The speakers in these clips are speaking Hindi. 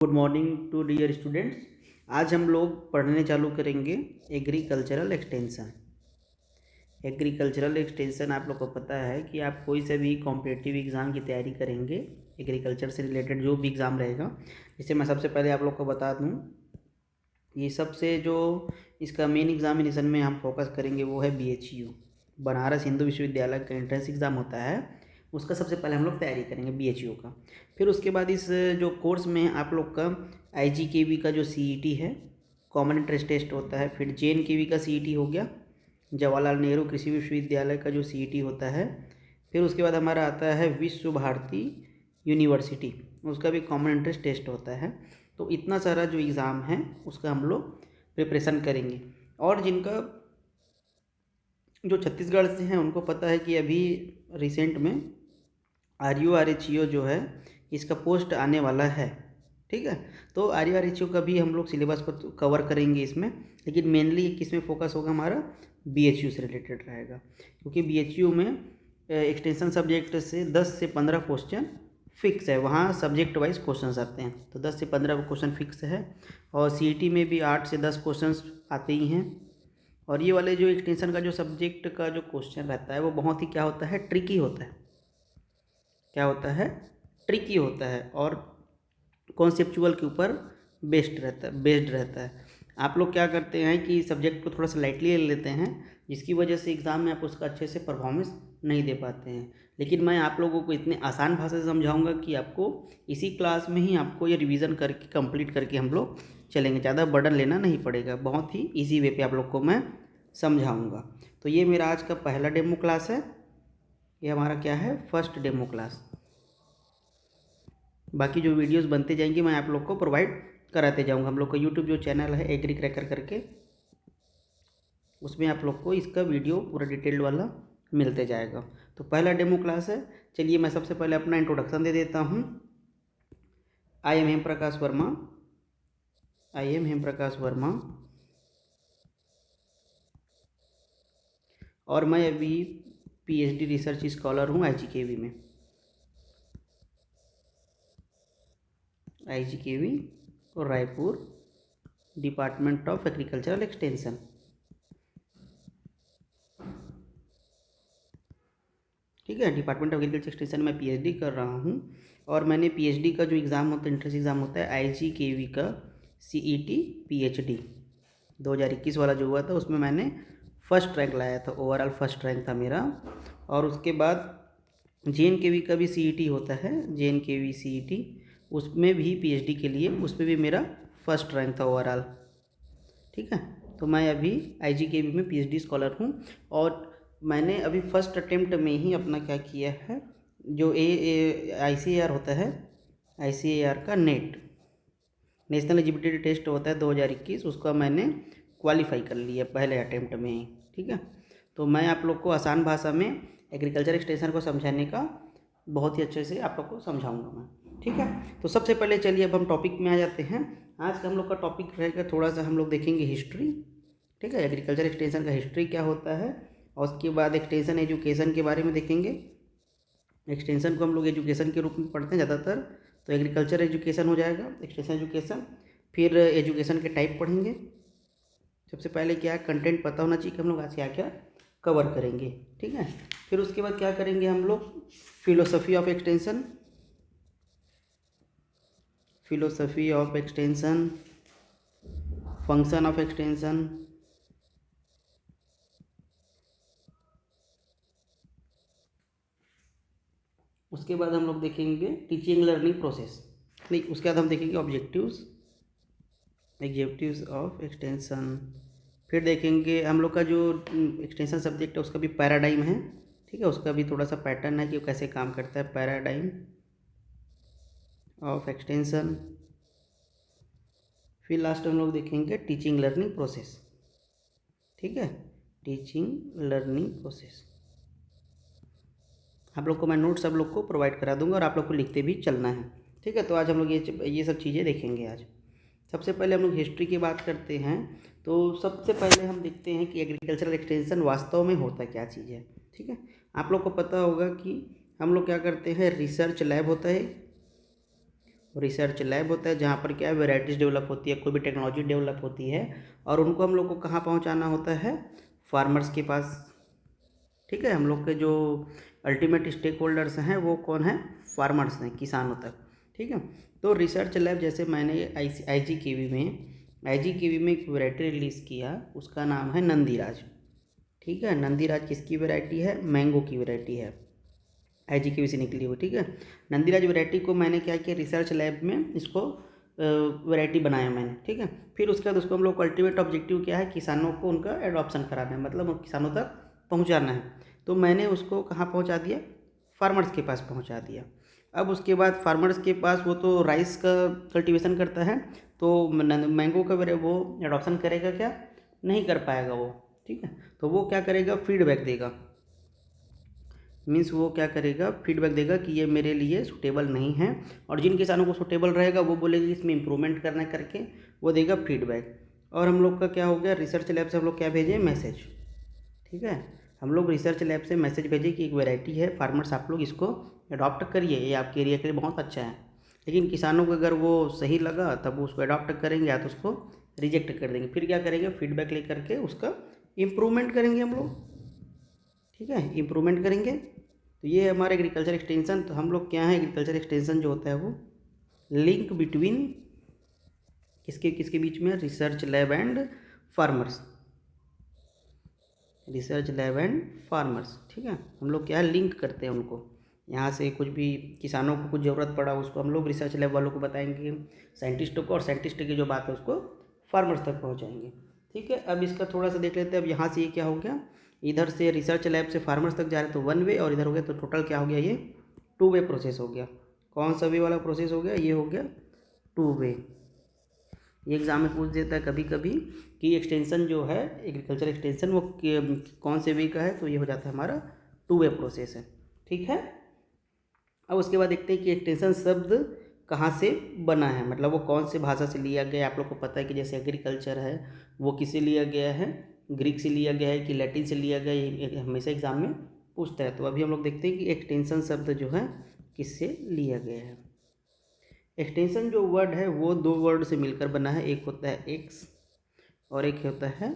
Good morning to dear students. आज हम लोग पढ़ने चालू करेंगे एग्रीकल्चरल एक्सटेंशन। एग्रीकल्चरल एक्सटेंशन आप लोग को पता है कि आप कोई से भी कॉम्पिटिटिव एग्ज़ाम की तैयारी करेंगे, एग्रीकल्चर से रिलेटेड जो भी एग्ज़ाम रहेगा। जैसे मैं सबसे पहले आप लोग को बता दूं, ये सबसे जो इसका मेन एग्जामिनेशन में हम फोकस करेंगे वो है BHU, बनारस हिंदू विश्वविद्यालय का एंट्रेंस एग्ज़ाम होता है, उसका सबसे पहले हम लोग तैयारी करेंगे BHU का। फिर उसके बाद इस जो कोर्स में आप लोग का IGKV का जो CET है, कॉमन इंट्रेंस टेस्ट होता है। फिर JNKV का CET हो गया, जवाहरलाल नेहरू कृषि विश्वविद्यालय का जो CET होता है। फिर उसके बाद हमारा आता है विश्व भारती यूनिवर्सिटी, उसका भी कॉमन इंट्रेंस टेस्ट होता है। तो इतना सारा जो एग्ज़ाम है उसका हम लोग प्रिपरेशन करेंगे। और जिनका जो छत्तीसगढ़ से हैं उनको पता है कि अभी रिसेंट में RU RHEO जो है इसका पोस्ट आने वाला है, ठीक है। तो RU RHEO का भी हम लोग सिलेबस पर कवर करेंगे इसमें, लेकिन मेनली किस में फोकस होगा हमारा, BHU से रिलेटेड रहेगा। क्योंकि BHU में एक्सटेंशन सब्जेक्ट से 10 से 15 क्वेश्चन फिक्स है, वहाँ सब्जेक्ट वाइज क्वेश्चन आते हैं, तो 10 से 15 क्वेश्चन फिक्स है। और CET में भी 8 से 10 क्वेश्चन आते ही हैं। और ये वाले जो एक्सटेंशन का जो सब्जेक्ट का जो क्वेश्चन रहता है वो बहुत ही क्या होता है, ट्रिकी होता है। क्या होता है, ट्रिकी होता है और कॉन्सेप्चुअल के ऊपर बेस्ड रहता है। आप लोग क्या करते हैं कि सब्जेक्ट को थोड़ा सा लाइटली ले लेते हैं, जिसकी वजह से एग्ज़ाम में आप उसका अच्छे से परफॉर्मेंस नहीं दे पाते हैं। लेकिन मैं आप लोगों को इतने आसान भाषा से समझाऊंगा कि आपको इसी क्लास में ही आपको ये रिवीजन करके कंप्लीट करके हम लोग चलेंगे, ज़्यादा बर्डन लेना नहीं पड़ेगा, बहुत ही ईजी वे पे आप लोग को मैं समझाऊंगा। तो ये मेरा आज का पहला डेमो क्लास है, ये हमारा क्या है, फर्स्ट डेमो क्लास। बाकी जो वीडियोस बनते जाएंगे मैं आप लोग को प्रोवाइड कराते जाऊंगा। हम लोग का यूट्यूब जो चैनल है एग्री क्रैकर करके, उसमें आप लोग को इसका वीडियो पूरा डिटेल्ड वाला मिलते जाएगा। तो पहला डेमो क्लास है। चलिए मैं सबसे पहले अपना इंट्रोडक्शन दे देता हूँ। आई एम हेमप्रकाश वर्मा और मैं अभी PhD रिसर्च स्कॉलर हूँ IGKV में, IGKV और Raipur, department of agricultural extension. ठीक है, डिपार्टमेंट ऑफ एग्रीकल्चर एक्सटेंशन में PhD कर रहा हूँ। और मैंने PhD का जो एग्ज़ाम होता है, एंट्रेंस एग्ज़ाम होता है IGKV का CET PhD 2021 वाला जो हुआ था, उसमें मैंने फर्स्ट रैंक लाया था, ओवरऑल फर्स्ट रैंक था मेरा। और उसके बाद JNKV का भी CET होता है, JNKV CET, उसमें भी PhD के लिए उसमें भी मेरा फर्स्ट रैंक था ओवरऑल। ठीक है, तो मैं अभी IGKV में PhD स्कॉलर हूँ। और मैंने अभी फर्स्ट अटेम्प्ट में ही अपना क्या किया है, जो ICAR होता है, ICAR का नेशनल एलिजिबिलिटी टेस्ट होता है 2021, उसका मैंने क्वालिफाई कर लिया पहले अटेम्प्ट में ही। ठीक है, तो मैं आप लोग को आसान भाषा में एग्रीकल्चर एक्सटेंशन को समझाने का बहुत ही अच्छे से आप लोग को समझाऊंगा मैं। ठीक है, तो सबसे पहले चलिए अब हम टॉपिक में आ जाते हैं। आज का हम लोग का टॉपिक रहेगा, थोड़ा सा हम लोग देखेंगे हिस्ट्री। ठीक है, एग्रीकल्चर एक्सटेंशन का हिस्ट्री क्या होता है, और उसके बाद एक्सटेंशन एजुकेशन के बारे में देखेंगे। एक्सटेंशन को हम लोग एजुकेशन के रूप में पढ़ते हैं ज़्यादातर, तो एग्रीकल्चर एजुकेशन हो जाएगा, एक्सटेंशन एजुकेशन। फिर एजुकेशन के टाइप पढ़ेंगे। सबसे पहले क्या कंटेंट पता होना चाहिए कि हम लोग आज क्या क्या कवर करेंगे। ठीक है, फिर उसके बाद क्या करेंगे हम लोग, philosophy of extension, function of extension, उसके बाद हम लोग देखेंगे टीचिंग लर्निंग प्रोसेस, नहीं उसके बाद हम देखेंगे एग्जेक्टिव्स ऑफ एक्सटेंशन। फिर देखेंगे हम लोग का जो एक्सटेंशन सब्जेक्ट है उसका भी पैराडाइम है। ठीक है, उसका भी थोड़ा सा पैटर्न है कि वो कैसे काम करता है, पैराडाइम ऑफ एक्सटेंशन। फिर लास्ट हम लोग देखेंगे टीचिंग लर्निंग प्रोसेस। ठीक है, टीचिंग लर्निंग प्रोसेस आप लोग को मैं नोट सब लोग को प्रोवाइड करा दूंगा और आप लोग को लिखते भी चलना है। ठीक है, तो आज हम लोग ये सब चीज़ें देखेंगे। आज सबसे पहले हम लोग हिस्ट्री की बात करते हैं। तो सबसे पहले हम देखते हैं कि एग्रीकल्चरल एक्सटेंशन वास्तव में होता क्या चीज़ है। ठीक है, आप लोग को पता होगा कि हम लोग क्या करते हैं, रिसर्च लैब होता है, रिसर्च लैब होता है जहाँ पर क्या है वेराइटीज़ डेवलप होती है, कोई भी टेक्नोलॉजी डेवलप होती है और उनको हम लोग को कहाँ पहुँचाना होता है, फार्मर्स के पास। ठीक है, हम लोग के जो अल्टीमेट स्टेक होल्डर्स हैं वो कौन है, फार्मर्स हैं, किसानों तक। ठीक है, तो रिसर्च लैब जैसे मैंने आई जी के वी में एक वैरायटी रिलीज़ किया, उसका नाम है नंदीराज। ठीक है, नंदीराज किसकी वैरायटी है, मैंगो की वैरायटी है, आई जी के वी से निकली हुई। ठीक है, नंदीराज वैरायटी को मैंने क्या किया, रिसर्च लैब में इसको वैरायटी बनाया मैंने। ठीक है, फिर उसके बाद उसको हम लोग का अल्टीमेट ऑब्जेक्टिव क्या है, किसानों को उनका एडॉप्शन कराना है, मतलब किसानों तक पहुंचाना है। तो मैंने उसको कहाँ पहुंचा दिया, फार्मर्स के पास पहुंचा दिया। अब उसके बाद फार्मर्स के पास वो तो राइस का कल्टीवेशन करता है, तो मैंगो का वो एडॉप्शन करेगा क्या, नहीं कर पाएगा वो। ठीक है, तो वो क्या करेगा, फीडबैक देगा, मीन्स वो क्या करेगा, फीडबैक देगा कि ये मेरे लिए सूटेबल नहीं है, और जिन किसानों को सूटेबल रहेगा वो बोलेगा इसमें इम्प्रूवमेंट करना है करके वो देगा फीडबैक। और हम लोग का क्या हो गया, रिसर्च लैब से हम लोग क्या भेजें, मैसेज। ठीक है, हम लोग रिसर्च लैब से मैसेज भेजें कि एक वैरायटी है, फार्मर्स आप लोग इसको अडॉप्ट करिए, ये आपके एरिया के लिए बहुत अच्छा है। लेकिन किसानों को अगर वो सही लगा तब वो उसको अडॉप्ट करेंगे, या तो उसको रिजेक्ट कर देंगे। फिर क्या करेंगे, फीडबैक ले करके उसका इम्प्रूवमेंट करेंगे हम लोग। ठीक है, इम्प्रूवमेंट करेंगे। तो ये है हमारा एग्रीकल्चर एक्सटेंशन। तो हम लोग क्या है, एग्रीकल्चर एक्सटेंशन जो होता है वो लिंक बिटवीन किसके किसके बीच में, research lab and farmers, research lab and farmers. ठीक है, हम लोग क्या है, लिंक करते हैं उनको। यहाँ से कुछ भी किसानों को कुछ ज़रूरत पड़ा उसको हम लोग रिसर्च लैब वालों को बताएंगे, साइंटिस्टों को, और साइंटिस्ट की जो बात है उसको फार्मर्स तक पहुँचाएंगे। ठीक है, अब इसका थोड़ा सा देख लेते हैं। अब यहाँ से ये क्या हो गया, इधर से रिसर्च लैब से फार्मर्स तक जा रहे तो वन वे, और इधर हो गया तो टोटल क्या हो गया, ये टू वे प्रोसेस हो गया। कौन सा वे वाला प्रोसेस हो गया, ये हो गया टू वे। ये एग्ज़ाम में पूछ देता है कभी कभी कि एक्सटेंशन जो है, एग्रीकल्चर एक्सटेंशन वो कौन से वे का है, तो ये हो जाता है हमारा टू वे प्रोसेस है। ठीक है, अब उसके बाद देखते हैं कि एक्सटेंशन शब्द कहाँ से बना है, मतलब वो कौन से भाषा से लिया गया है। आप लोग को पता है कि जैसे एग्रीकल्चर है वो किससे लिया गया है, ग्रीक से लिया गया है कि लैटिन से लिया गया है, ये हमेशा एग्जाम में पूछता है। तो अभी हम लोग देखते हैं कि एक्सटेंशन शब्द जो है किससे लिया गया है। एक्सटेंशन जो वर्ड है वो दो वर्ड से मिलकर बना है, एक होता है एक्स और एक होता है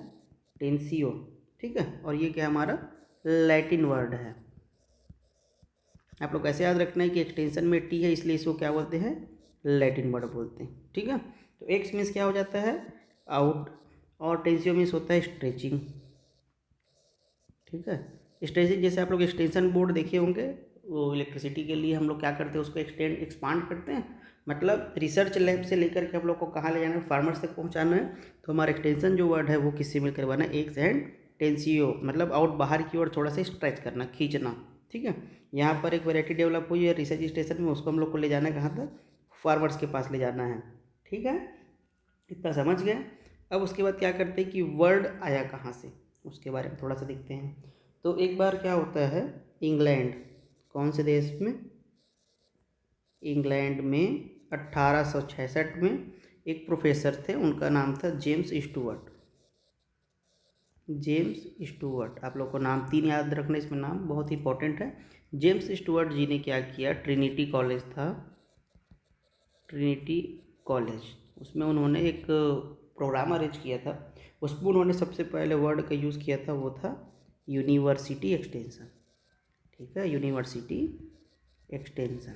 टेंसियो। ठीक है, और ये क्या हमारा लैटिन वर्ड है। आप लोग ऐसे याद रखना है कि एक्सटेंशन में टी है इसलिए इसको क्या बोलते हैं, लैटिन वर्ड बोलते हैं। ठीक है, तो एक्स मीन्स क्या हो जाता है, आउट, और टेंसियो मीन्स होता है स्ट्रेचिंग। ठीक है, स्ट्रेचिंग जैसे आप लोग एक्सटेंशन बोर्ड देखे होंगे, वो इलेक्ट्रिसिटी के लिए हम लोग क्या करते हैं, उसको एक्सपांड करते हैं। मतलब रिसर्च लैब से लेकर के हम लोग को कहाँ ले जाना है, फार्मर्स तक पहुँचाना है। तो हमारा एक्सटेंशन जो वर्ड है वो किससे मिलकर बना है, एक्स एंड टेंसियो, मतलब आउट, बाहर की ओर थोड़ा सा स्ट्रेच करना, खींचना। ठीक है, यहाँ पर एक वैरायटी डेवलप हुई है रिसर्च स्टेशन में, उसको हम लोग को ले जाना है कहाँ तक, फार्मर्स के पास ले जाना है। ठीक है, इतना समझ गए। अब उसके बाद क्या करते हैं कि वर्ड आया कहाँ से, उसके बारे में थोड़ा सा देखते हैं। तो एक बार क्या होता है, इंग्लैंड, कौन से देश में, इंग्लैंड में 1866 में एक प्रोफेसर थे, उनका नाम था जेम्स स्टुअर्ट। जेम्स स्टुअर्ट, आप लोग को नाम 3 याद रखना, इसमें नाम बहुत इंपॉर्टेंट है। जेम्स स्टुअर्ट जी ने क्या किया, ट्रिनिटी कॉलेज था, ट्रिनिटी कॉलेज, उसमें उन्होंने एक प्रोग्राम अरेंज किया था। उसमें उन्होंने सबसे पहले वर्ड का यूज़ किया था, वो था यूनिवर्सिटी एक्सटेंशन। ठीक है, यूनिवर्सिटी एक्सटेंशन।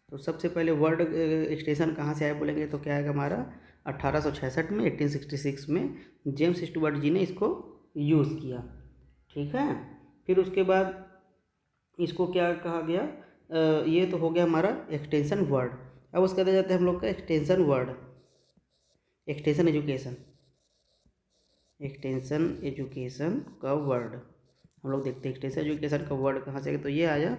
तो सबसे पहले वर्ड एक्सटेंशन कहाँ से आया बोलेंगे तो क्या है हमारा 1866 में, 1866 में जेम्स स्टुअर्ट जी ने इसको यूज़ किया। ठीक है, फिर उसके बाद इसको क्या कहा गया, ये तो हो गया हमारा एक्सटेंशन वर्ड। अब उसके अंदर जाते हैं हम लोग का extension word, extension education, extension education का वर्ड हम लोग देखते हैं। एक्सटेंशन एजुकेशन का वर्ड कहाँ से, तो ये आया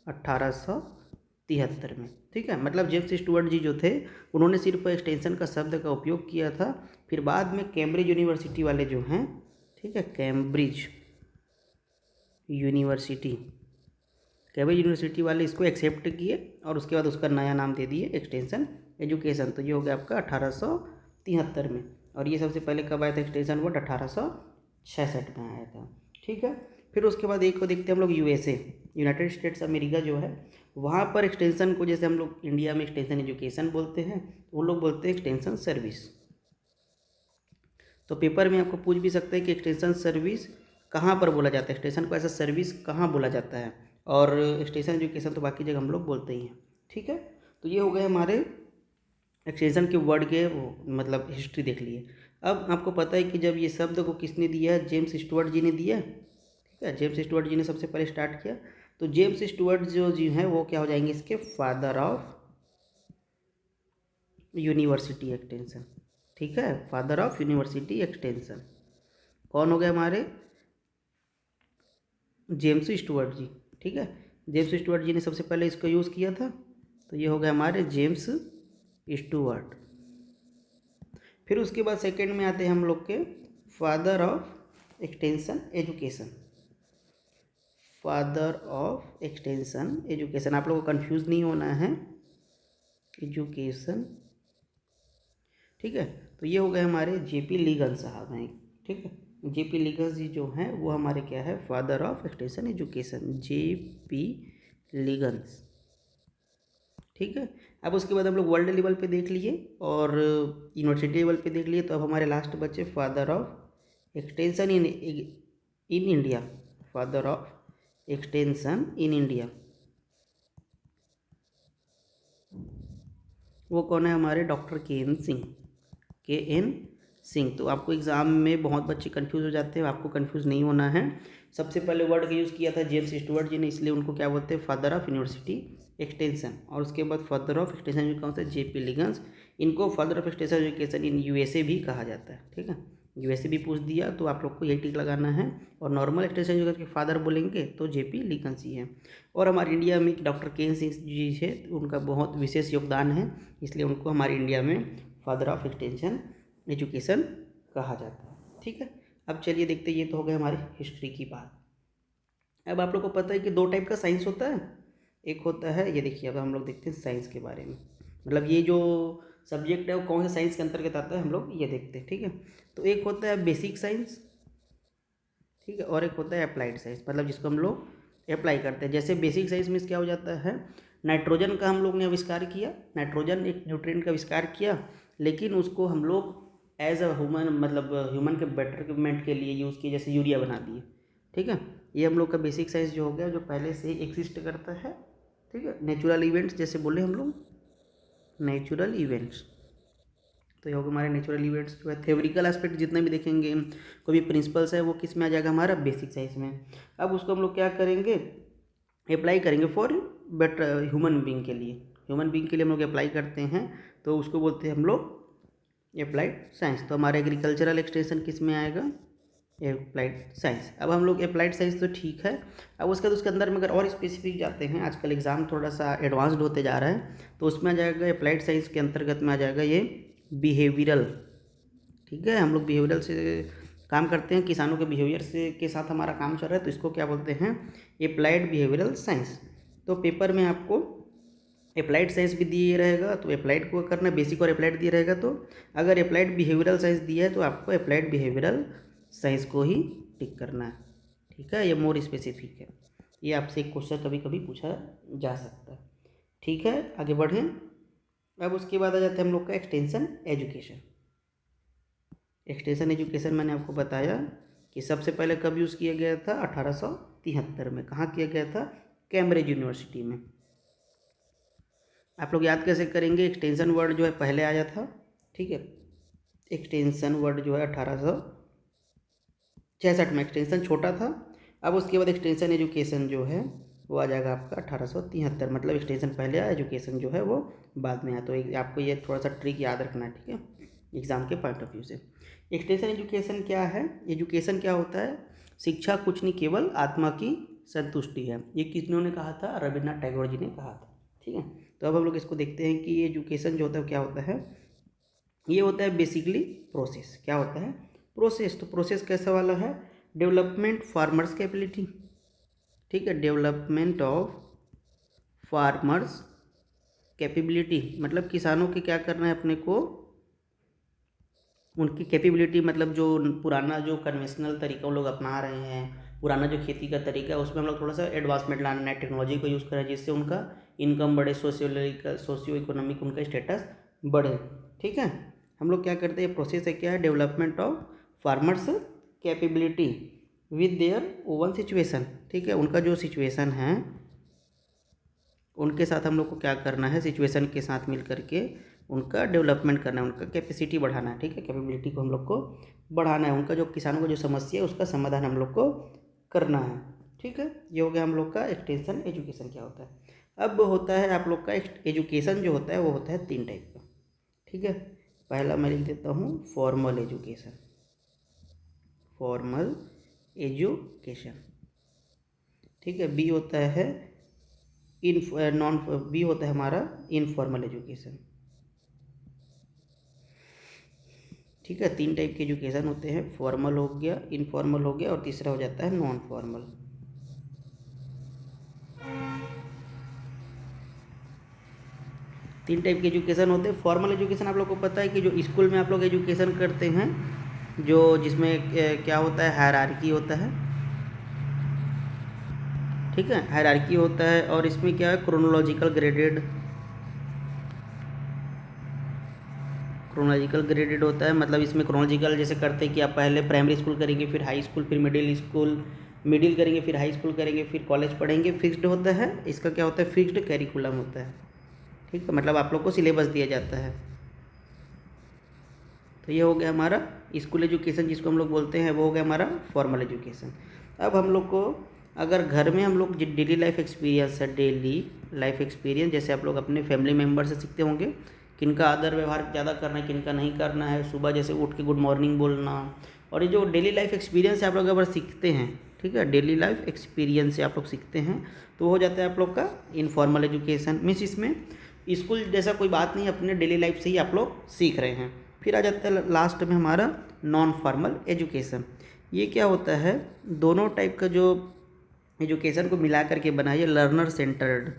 1873 में। ठीक है, मतलब जेम्स स्टुअर्ट जी जो थे उन्होंने सिर्फ एक्सटेंशन का शब्द का उपयोग किया था। फिर बाद में कैम्ब्रिज यूनिवर्सिटी वाले जो हैं, ठीक है, कैम्ब्रिज यूनिवर्सिटी वाले इसको एक्सेप्ट किए और उसके बाद उसका नया नाम दे दिए एक्सटेंशन एजुकेशन। तो ये हो गया आपका 1873 में। और ये सबसे पहले कब आया था एक्सटेंशन वर्ड, 1866 में आया था। ठीक है, फिर उसके बाद एक को देखते हैं हम लोग, यूएसए, यूनाइटेड स्टेट्स अमेरिका जो है, वहाँ पर एक्सटेंशन को जैसे हम लोग इंडिया में एक्सटेंशन एजुकेशन बोलते हैं, वो लोग बोलते हैं एक्सटेंशन सर्विस। तो पेपर में आपको पूछ भी सकते हैं कि एक्सटेंशन सर्विस कहाँ पर बोला जाता है, एक्सटेंशन को ऐसा सर्विस कहाँ बोला जाता है, और एक्सटेंशन एजुकेशन तो बाकी जगह हम लोग बोलते ही हैं। ठीक है, तो ये हो गए हमारे एक्सटेंशन के वर्ड के मतलब हिस्ट्री देख लिए। अब आपको पता है कि जब ये शब्द को किसने दिया, जेम्स स्टुअर्ट जी ने दिया। ठीक है, जेम्स स्टुअर्ट जी ने सबसे पहले स्टार्ट किया। तो जेम्स स्टुअर्ट जो जी हैं वो क्या हो जाएंगे, इसके फादर ऑफ यूनिवर्सिटी एक्सटेंशन। ठीक है, फादर ऑफ यूनिवर्सिटी एक्सटेंशन कौन हो गए हमारे, जेम्स स्टुअर्ट जी। ठीक है, जेम्स स्टुअर्ट जी ने सबसे पहले इसको यूज़ किया था, तो ये हो गया हमारे जेम्स स्टुअर्ट। फिर उसके बाद सेकंड में आते हैं हम लोग के father of extension education. Father of extension education, आप लोगों को कंफ्यूज नहीं होना है, एजुकेशन। ठीक है, तो ये हो गए हमारे जेपी लिगन साहब हैं। ठीक है, जेपी लिगन जी जो हैं वो हमारे क्या है, father of extension education, JP Leagans. ठीक है, अब उसके बाद हम लोग वर्ल्ड लेवल पे देख लिए और यूनिवर्सिटी लेवल पे देख लिए। तो अब हमारे लास्ट बचे father of extension in India. Father of extension in India वो कौन है हमारे, डॉक्टर के एन सिंह। के एन सिंह। तो आपको एग्ज़ाम में बहुत बच्चे कंफ्यूज हो जाते हैं, आपको कंफ्यूज नहीं होना है। सबसे पहले वर्ड का यूज़ किया था जेम्स स्टुअर्ट जी ने, इसलिए उनको क्या बोलते हैं, फादर ऑफ यूनिवर्सिटी एक्सटेंशन। और उसके बाद फादर ऑफ एक्सटेंशन जो कौन सा, जेपी लिगन्स। इनको father of extension education in USA भी कहा जाता है। ठीक है, यूएसए भी पूछ दिया तो आप लोग को यही टिक लगाना है। और नॉर्मल एक्सटेंशन एजुकेशन के फादर बोलेंगे तो जेपी लिगन्स ही है। और हमारे इंडिया में डॉक्टर के एन सिंह जी है, उनका बहुत विशेष योगदान है, इसलिए उनको हमारे इंडिया में फादर ऑफ एक्सटेंशन एजुकेशन कहा जाता है। ठीक है, अब चलिए देखते हैं, ये तो हो गए हमारी हिस्ट्री की बात। अब आप लोग को पता है कि दो टाइप का साइंस होता है। एक होता है, ये देखिए, अब हम लोग देखते हैं साइंस के बारे में, मतलब ये जो सब्जेक्ट है वो कौन से साइंस के अंतर्गत आता है हम लोग ये देखते हैं। ठीक है, तो एक होता है बेसिक साइंस, ठीक है, और एक होता है अप्लाइड साइंस, मतलब जिसको हम लोग अप्लाई करते हैं। जैसे बेसिक साइंस में क्या हो जाता है, नाइट्रोजन का हम लोग ने आविष्कार किया, नाइट्रोजन एक न्यूट्रिएंट का आविष्कार किया, लेकिन उसको हम लोग एज अ ह्यूमन, मतलब ह्यूमन के बेटरमेंट के लिए यूज़ किए, जैसे यूरिया बना दिए। ठीक है, ये हम लोग का बेसिक साइंस जो हो गया, जो पहले से ही एग्जिस्ट करता है। ठीक है, नेचुरल इवेंट्स जैसे बोले हम लोग, नेचुरल इवेंट्स। तो ये होगा हमारे नेचुरल इवेंट्स जो है। थ्योरिकल एस्पेक्ट जितने भी देखेंगे, कोई भी प्रिंसिपल्स है, वो किस में आ जाएगा, हमारा बेसिक साइंस में। अब उसको हम लोग क्या करेंगे, अप्लाई करेंगे फॉर बेटर ह्यूमन बींग के लिए। ह्यूमन बींग के लिए हम लोग अप्लाई करते हैं, तो उसको बोलते हैं हम लोग अप्लाइड साइंस। तो हमारा एग्रीकल्चरल एक्सटेंशन किस में आएगा, अप्लाइड साइंस। अब हम लोग अप्लाइड साइंस तो ठीक है, अब उसके बाद उसके अंदर में अगर और स्पेसिफिक जाते हैं, आजकल एग्ज़ाम थोड़ा सा एडवांस्ड होते जा रहा है, तो उसमें आ जाएगा अप्लाइड साइंस के अंतर्गत में आ जाएगा ये बिहेवियरल। ठीक है, हम लोग बिहेवियरल से काम करते हैं, किसानों के बिहेवियर से के साथ हमारा काम चल रहा है, तो इसको क्या बोलते हैं, अप्लाइड बिहेवियरल साइंस। तो पेपर में आपको अप्लाइड साइंस भी दिए रहेगा, तो अप्लाइड को करना, बेसिक और अप्लाइड दिए रहेगा। तो अगर अप्लाइड बिहेवियरल साइंस दिया है तो आपको अप्लाइड बिहेवियरल साइंस को ही टिक करना है। ठीक है, ये मोर स्पेसिफिक है, ये आपसे एक क्वेश्चन कभी कभी पूछा जा सकता है। ठीक है, आगे बढ़ें। अब उसके बाद आ जाते हैं हम लोग का एक्सटेंशन एजुकेशन। एक्सटेंशन एजुकेशन मैंने आपको बताया कि सबसे पहले कब यूज़ किया गया था, 1873 में। कहाँ किया गया था, कैम्ब्रिज यूनिवर्सिटी में। आप लोग याद कैसे करेंगे, एक्सटेंशन वर्ड जो है पहले आया था। ठीक है, एक्सटेंशन वर्ड जो है 1866 में, एक्सटेंशन छोटा था। अब उसके बाद एक्सटेंशन एजुकेशन जो है वो आ जाएगा आपका 1873, मतलब एक्सटेंशन पहले आया, एजुकेशन जो है वो बाद में आया। तो आपको ये थोड़ा सा ट्रिक याद रखना है, ठीक है, एग्जाम के पॉइंट ऑफ व्यू से। एक्सटेंशन एजुकेशन क्या है, एजुकेशन क्या होता है, शिक्षा कुछ नहीं केवल आत्मा की संतुष्टि है। ये किसने कहा था, रविन्द्रनाथ टैगोर जी ने कहा था। ठीक है, तो अब हम लोग इसको देखते हैं कि एजुकेशन जो होता है क्या होता है। ये होता है बेसिकली प्रोसेस। क्या होता है, प्रोसेस। तो प्रोसेस कैसा वाला है, डेवलपमेंट फार्मर्स कैपेबिलिटी। ठीक है, डेवलपमेंट ऑफ फार्मर्स कैपेबिलिटी, मतलब किसानों के क्या करना है अपने को, उनकी कैपेबिलिटी, मतलब जो पुराना जो कन्वेंशनल तरीका वो लोग अपना रहे हैं, पुराना जो खेती का तरीका है, उसमें हम लोग थोड़ा सा एडवांसमेंट लाना, नई टेक्नोलॉजी को यूज़ करें, जिससे उनका इनकम बढ़े, सोशियो इकोनॉमिक उनका स्टेटस बढ़े। ठीक है, हम लोग क्या करते हैं, प्रोसेस है क्या है, development of farmers capability with their own situation. ठीक है, उनका जो सिचुएशन है उनके साथ हम लोग को क्या करना है, सिचुएशन के साथ मिल करके उनका डेवलपमेंट करना है, उनका कैपेसिटी बढ़ाना है। ठीक है, कैपेबिलिटी को हम लोग को बढ़ाना है, उनका जो किसानों को जो समस्या है उसका समाधान हम लोग को करना है। ठीक है, ये हो गया हम लोग का एक्सटेंशन एजुकेशन क्या होता है। अब होता है आप लोग का एजुकेशन जो होता है वो होता है 3 टाइप का। ठीक है, पहला मैं लिख देता हूँ फॉर्मल एजुकेशन, फॉर्मल एजुकेशन। ठीक है, बी होता है बी होता है हमारा इनफॉर्मल एजुकेशन। ठीक है, 3 टाइप के एजुकेशन होते हैं, फॉर्मल हो गया, इनफॉर्मल हो गया और तीसरा हो जाता है नॉन फॉर्मल। तीन टाइप के एजुकेशन होते हैं। फॉर्मल एजुकेशन आप लोग को पता है कि जो स्कूल में आप लोग एजुकेशन करते हैं, जो जिसमें क्या होता है, हायरार्की होता है। ठीक है, हायरार्की होता है और इसमें क्या है, क्रोनोलॉजिकल ग्रेडेड होता है। मतलब इसमें क्रोनोलॉजिकल जैसे करते हैं कि आप पहले प्राइमरी स्कूल करेंगे, फिर हाई स्कूल, फिर मिडिल करेंगे, फिर हाई स्कूल करेंगे, फिर कॉलेज पढ़ेंगे। फिक्स्ड होता है, इसका क्या होता है, फिक्स्ड कैरिकुलम होता है। ठीक है, मतलब आप लोग को सिलेबस दिया जाता है। तो ये हो गया हमारा स्कूल एजुकेशन, जिसको हम लोग बोलते हैं, वो हो गया हमारा फॉर्मल एजुकेशन। अब हम लोग को अगर घर में हम लोग डेली लाइफ एक्सपीरियंस है, डेली लाइफ एक्सपीरियंस जैसे आप लोग अपने फैमिली मेम्बर से सीखते होंगे, किनका आदर व्यवहार ज़्यादा करना है, किनका नहीं करना है, सुबह जैसे उठ के गुड मॉर्निंग बोलना, और ये जो डेली लाइफ एक्सपीरियंस है आप लोग अगर सीखते हैं, ठीक है, डेली लाइफ एक्सपीरियंस से आप लोग सीखते हैं, तो हो जाता है आप लोग का इनफॉर्मल एजुकेशन। मीन्स इसमें स्कूल जैसा कोई बात नहीं, अपने डेली लाइफ से ही आप लोग सीख रहे हैं। फिर आ जाता है लास्ट में हमारा नॉन फॉर्मल एजुकेशन। ये क्या होता है, दोनों टाइप का जो एजुकेशन को मिला करके बना है, लर्नर सेंटर्ड।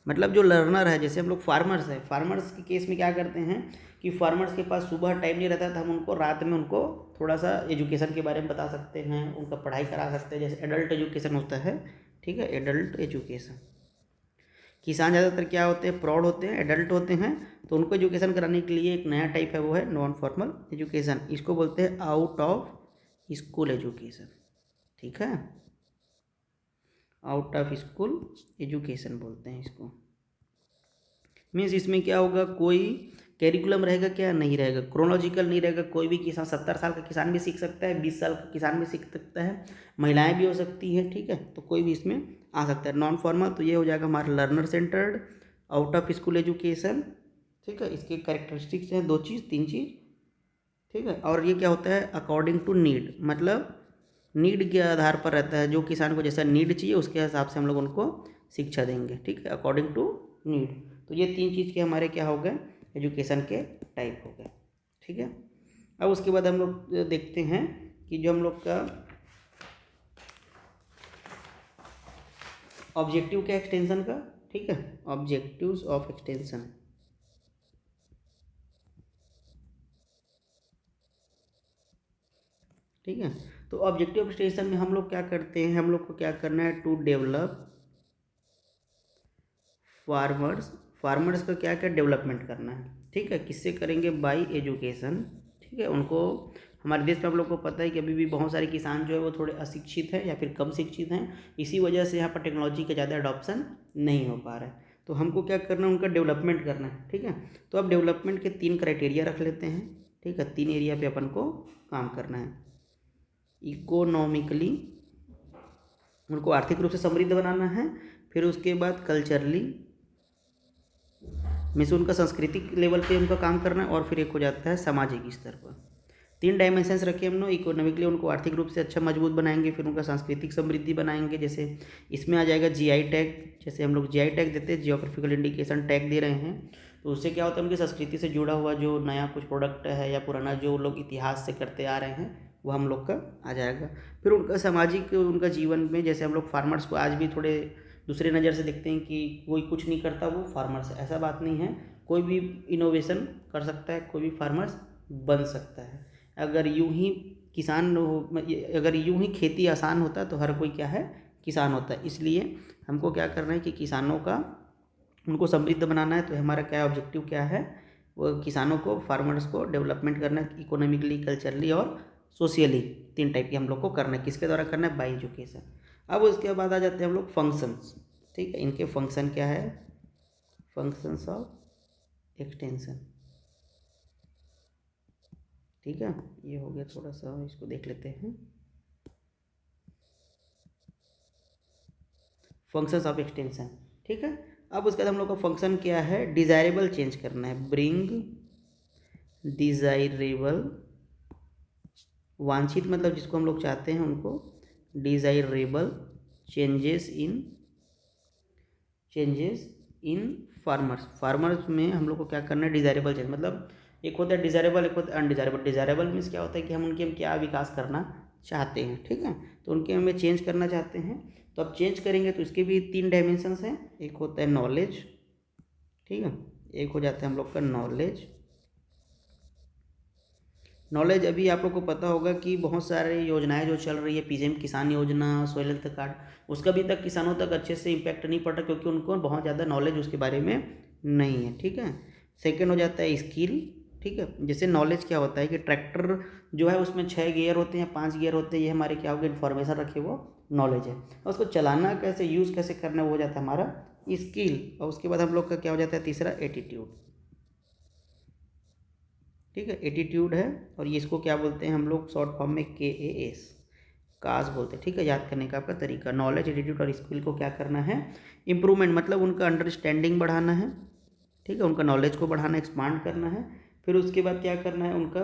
मतलब जो लर्नर है, जैसे हम लोग फार्मर्स हैं, फार्मर्स के केस में क्या करते हैं कि फार्मर्स के पास सुबह टाइम नहीं रहता, तो हम उनको रात में उनको थोड़ा सा एजुकेशन के बारे में बता सकते हैं, उनका पढ़ाई करा सकते हैं, जैसे एडल्ट एजुकेशन होता है। ठीक है, एडल्ट एजुकेशन। किसान ज़्यादातर क्या होते हैं, प्रौढ़ होते हैं, एडल्ट होते हैं, तो उनको एजुकेशन कराने के लिए एक नया टाइप है, वो है नॉन फॉर्मल एजुकेशन। इसको बोलते हैं आउट ऑफ स्कूल एजुकेशन। ठीक है, आउट ऑफ स्कूल एजुकेशन बोलते हैं इसको। मीन्स इसमें क्या होगा, कोई कैरिकुलम रहेगा क्या, नहीं रहेगा, क्रोनोलॉजिकल नहीं रहेगा। कोई भी किसान, 70 साल का किसान भी सीख सकता है, 20 साल का किसान भी सीख सकता है, महिलाएं भी हो सकती हैं। ठीक है, तो कोई भी इसमें आ सकता है। नॉन फॉर्मल तो ये हो जाएगा हमारा learner centred, out of school education. ठीक है, इसके कैरेक्टरिस्टिक्स हैं 2 चीज़ 3 चीज़। ठीक है, और ये क्या होता है, अकॉर्डिंग टू नीड, मतलब नीड के आधार पर रहता है, जो किसान को जैसा नीड चाहिए उसके हिसाब से हम लोग उनको शिक्षा देंगे। ठीक है, अकॉर्डिंग टू नीड। तो ये 3 चीज़ के हमारे क्या हो गए, एजुकेशन के टाइप हो गए। ठीक है, अब उसके बाद हम लोग देखते हैं कि जो हम लोग का ऑब्जेक्टिव क्या एक्सटेंशन का। ठीक है, ऑब्जेक्टिव्स ऑफ एक्सटेंशन। ठीक है, तो ऑब्जेक्टिव ऑफ एक्सटेंशन में हम लोग क्या करते हैं, हम लोग को क्या करना है, टू डेवलप फार्मर्स का क्या क्या डेवलपमेंट करना है। ठीक है, किससे करेंगे, बाय एजुकेशन। ठीक है, उनको, हमारे देश में आप लोग को पता है कि अभी भी बहुत सारे किसान जो है वो थोड़े अशिक्षित हैं या फिर कम शिक्षित हैं, इसी वजह से यहाँ पर टेक्नोलॉजी का ज़्यादा अडॉप्शन नहीं हो पा रहा है। तो हमको क्या करना है, उनका डेवलपमेंट करना है। ठीक है, तो अब डेवलपमेंट के 3 क्राइटेरिया रख लेते हैं। ठीक है, 3 एरिया पे अपन को काम करना है। इकोनॉमिकली उनको आर्थिक रूप से समृद्ध बनाना है, फिर उसके बाद कल्चरली मीन्स उनका सांस्कृतिक लेवल पे उनका काम करना है, और फिर एक हो जाता है सामाजिक स्तर पर। 3 डायमेंशंस रखे हमने। इकोनॉमिकली उनको आर्थिक रूप से अच्छा मजबूत बनाएंगे, फिर उनका सांस्कृतिक समृद्धि बनाएंगे, जैसे इसमें आ जाएगा जीआई टैग। जैसे हम लोग जीआई टैग देते हैं, जियोग्राफिकल इंडिकेशन टैग दे रहे हैं, तो उससे क्या होता है, उनकी संस्कृति से जुड़ा हुआ जो नया कुछ प्रोडक्ट है या पुराना जो लोग इतिहास से करते आ रहे हैं वो हम लोग का आ जाएगा। फिर उनका सामाजिक, उनका जीवन में, जैसे हम लोग फार्मर्स को आज भी थोड़े दूसरे नज़र से देखते हैं कि कोई कुछ नहीं करता वो फार्मर्स है, ऐसा बात नहीं है। कोई भी इनोवेशन कर सकता है, कोई भी फार्मर्स बन सकता है। अगर यूं ही खेती आसान होता तो हर कोई क्या है, किसान होता है। इसलिए हमको क्या करना है कि किसानों का उनको समृद्ध बनाना है। तो हमारा क्या ऑब्जेक्टिव क्या है, वो किसानों को, फार्मर्स को डेवलपमेंट करना है, इकोनॉमिकली, कल्चरली और सोशियली, 3 टाइप की हम लोग को करना है। किसके द्वारा करना है, बाय एजुकेशन। अब उसके बाद आ जाते हैं हम लोग फंक्शंस। ठीक है, इनके फंक्शन क्या है, फंक्शंस ऑफ एक्सटेंशन। ठीक है, ये हो गया, थोड़ा सा इसको देख लेते हैं। Functions of extension. ठीक है, अब उसके बाद हम लोग का फंक्शन क्या है, डिजायरेबल चेंज करना है। ब्रिंग डिजायरेबल, वांछित मतलब जिसको हम लोग चाहते हैं उनको, डिजायरेबल चेंजेस इन फार्मर्स में हम लोग को क्या करना है, डिजायरेबल चेंज। मतलब एक होता है डिजायरेबल, एक होता है अनडिजायरेबल। डिजायरेबल मीन्स क्या होता है कि हम उनके क्या विकास करना चाहते हैं। ठीक है, तो उनके हमें चेंज करना चाहते हैं। तो अब चेंज करेंगे तो इसके भी 3 डायमेंशंस हैं। एक होता है नॉलेज, ठीक है, एक हो जाता है हम लोग का नॉलेज। अभी आप लोग को पता होगा कि बहुत सारे योजनाएं जो चल रही है, पीएम किसान योजना, सोइल हेल्थ कार्ड, उसका अभी तक किसानों तक अच्छे से इम्पैक्ट नहीं पड़ रहा, क्योंकि उनको बहुत ज़्यादा नॉलेज उसके बारे में नहीं है। ठीक है, सेकेंड हो जाता है स्किल। ठीक है, जैसे नॉलेज क्या होता है कि ट्रैक्टर जो है उसमें 6 गियर होते हैं, 5 गियर होते हैं, ये हमारे क्या हो गए, इन्फॉर्मेशन रखे वो नॉलेज है। और उसको चलाना कैसे, यूज़ कैसे करना, वो हो जाता है हमारा स्किल। और उसके बाद हम लोग का क्या हो जाता है, तीसरा एटीट्यूड। ठीक है, एटीट्यूड है, और ये इसको क्या बोलते हैं हम लोग शॉर्ट फॉर्म में KAS, कास बोलते हैं। ठीक है, याद करने का आपका तरीका, नॉलेज, एटीट्यूड और स्किल को क्या करना है, इम्प्रूवमेंट, मतलब उनका अंडरस्टैंडिंग बढ़ाना है। ठीक है, उनका नॉलेज को बढ़ाना, एक्सपांड करना है। फिर उसके बाद क्या करना है, उनका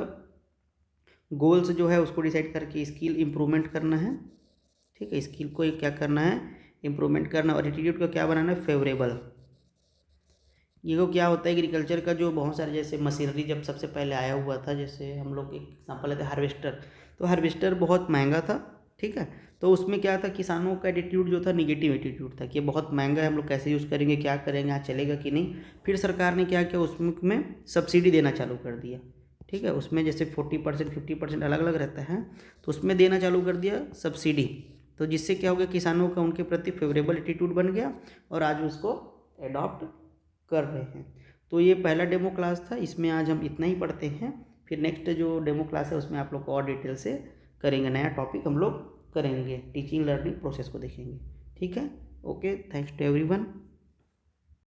गोल्स जो है उसको डिसाइड करके स्किल इम्प्रूवमेंट करना है। ठीक है, स्किल को क्या करना है, इम्प्रूवमेंट करना। और एटीट्यूड को क्या बनाना है, फेवरेबल। ये को क्या होता है, एग्रीकल्चर का जो बहुत सारे जैसे मशीनरी जब सबसे पहले आया हुआ था, जैसे हम लोग एक एग्जाम्पल लेते हैं हार्वेस्टर। तो हार्वेस्टर बहुत महंगा था। ठीक है, तो उसमें क्या था, किसानों का एटीट्यूड जो था, निगेटिव एटीट्यूड था कि ये बहुत महंगा है, हम लोग कैसे यूज़ करेंगे, क्या करेंगे, यहाँ चलेगा कि नहीं। फिर सरकार ने क्या किया, उसमें सब्सिडी देना चालू कर दिया। ठीक है, उसमें जैसे 40%, 50% अलग अलग रहता है, तो उसमें देना चालू कर दिया सब्सिडी। तो जिससे क्या हो गया, किसानों का उनके प्रति फेवरेबल एटीट्यूड बन गया, और आज उसको एडॉप्ट कर रहे हैं। तो ये पहला डेमो क्लास था, इसमें आज हम इतना ही पढ़ते हैं। फिर नेक्स्ट जो डेमो क्लास है उसमें आप लोग को और डिटेल से करेंगे, नया टॉपिक हम लोग करेंगे, टीचिंग लर्निंग प्रोसेस को देखेंगे। ठीक है, ओके, थैंक्स टू एवरीवन।